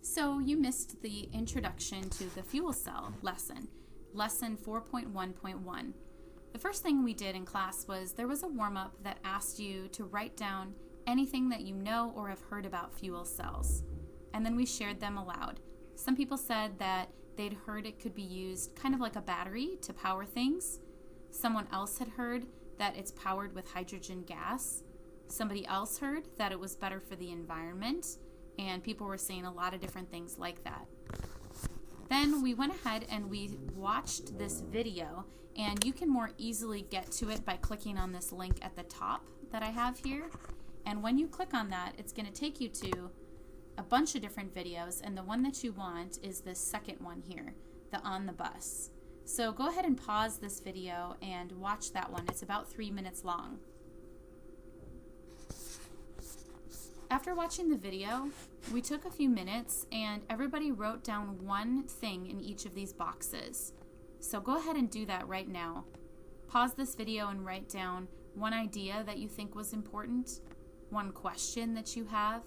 So you missed the introduction to the fuel cell lesson 4.1.1. The first thing we did in class was there was a warm-up that asked you to write down anything that you know or have heard about fuel cells. And then we shared them aloud. Some people said that they'd heard it could be used kind of like a battery to power things. Someone else had heard that it's powered with hydrogen gas. Somebody else heard that it was better for the environment. And people were saying a lot of different things like that. Then we went ahead and we watched this video, and you can more easily get to it by clicking on this link at the top that I have here. And when you click on that, it's going to take you to a bunch of different videos, and the one that you want is this second one here, the On the Bus. So go ahead and pause this video and watch that one. It's about 3 minutes long. After watching the video, we took a few minutes and everybody wrote down one thing in each of these boxes. So go ahead and do that right now. Pause this video and write down one idea that you think was important, one question that you have,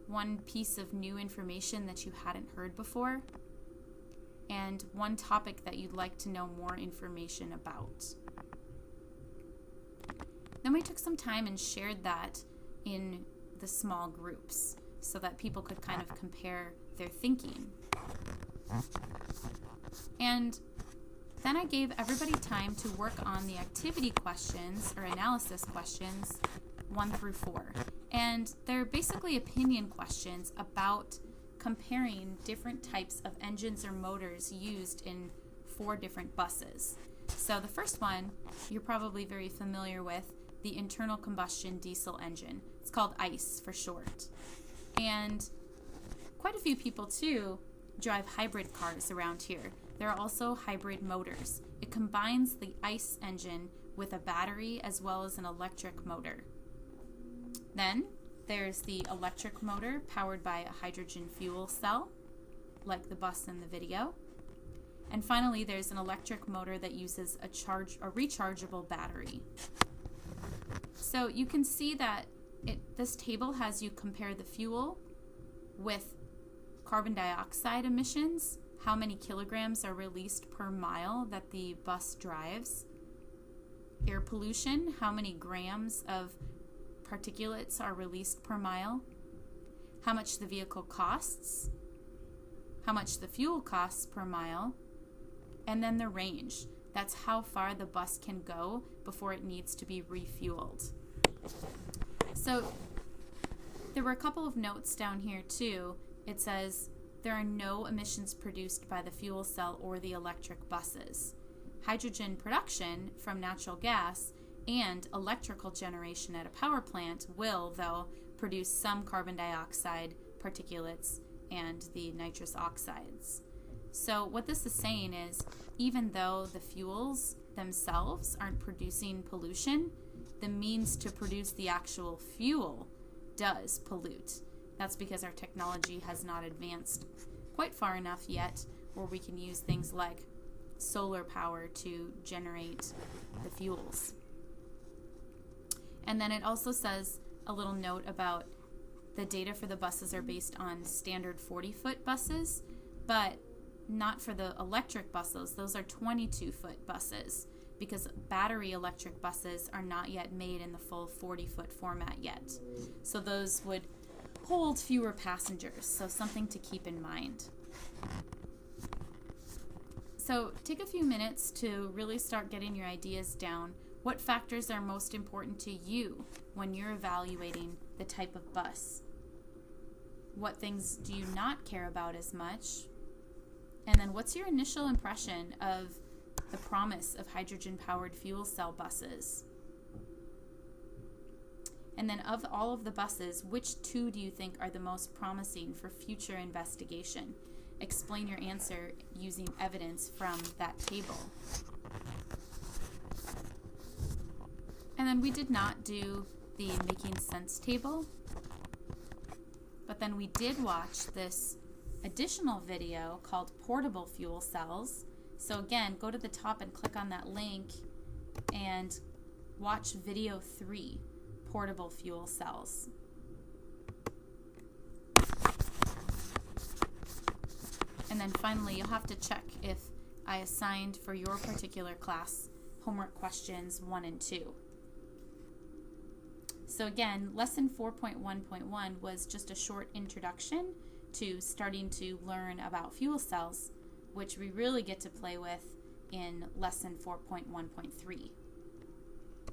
one piece of new information that you hadn't heard before, and one topic that you'd like to know more information about. Then we took some time and shared that in the small groups so that people could kind of compare their thinking. And then I gave everybody time to work on the activity questions or analysis questions 1 through 4. And they're basically opinion questions about comparing different types of engines or motors used in 4 different buses. So the first one you're probably very familiar with, the internal combustion diesel engine. It's called ICE for short. And quite a few people too drive hybrid cars around here. There are also hybrid motors. It combines the ICE engine with a battery as well as an electric motor. Then there's the electric motor powered by a hydrogen fuel cell, like the bus in the video. And finally, there's an electric motor that uses a rechargeable battery. So you can see that this table has you compare the fuel with carbon dioxide emissions, how many kilograms are released per mile that the bus drives, air pollution, how many grams of particulates are released per mile, how much the vehicle costs, how much the fuel costs per mile, and then the range. That's how far the bus can go before it needs to be refueled. So there were a couple of notes down here too. It says there are no emissions produced by the fuel cell or the electric buses. Hydrogen production from natural gas and electrical generation at a power plant will, though, produce some carbon dioxide, particulates, and the nitrous oxides. So what this is saying is, even though the fuels themselves aren't producing pollution, the means to produce the actual fuel does pollute. That's because our technology has not advanced quite far enough yet where we can use things like solar power to generate the fuels. And then it also says a little note about the data for the buses are based on standard 40-foot buses, but not for the electric buses. Those are 22-foot buses because battery electric buses are not yet made in the full 40-foot format yet. So those would hold fewer passengers, so something to keep in mind. So take a few minutes to really start getting your ideas down. What factors are most important to you when you're evaluating the type of bus? What things do you not care about as much? And then what's your initial impression of the promise of hydrogen-powered fuel cell buses? And then of all of the buses, which 2 do you think are the most promising for future investigation? Explain your answer using evidence from that table. And then we did not do the making sense table, but then we did watch this additional video called Portable Fuel Cells. So again, go to the top and click on that link and watch video 3, Portable Fuel Cells. then finally, you'll have to check if I assigned for your particular class homework questions 1 and 2. So again, lesson 4.1.1 was just a short introduction to starting to learn about fuel cells, which we really get to play with in lesson 4.1.3.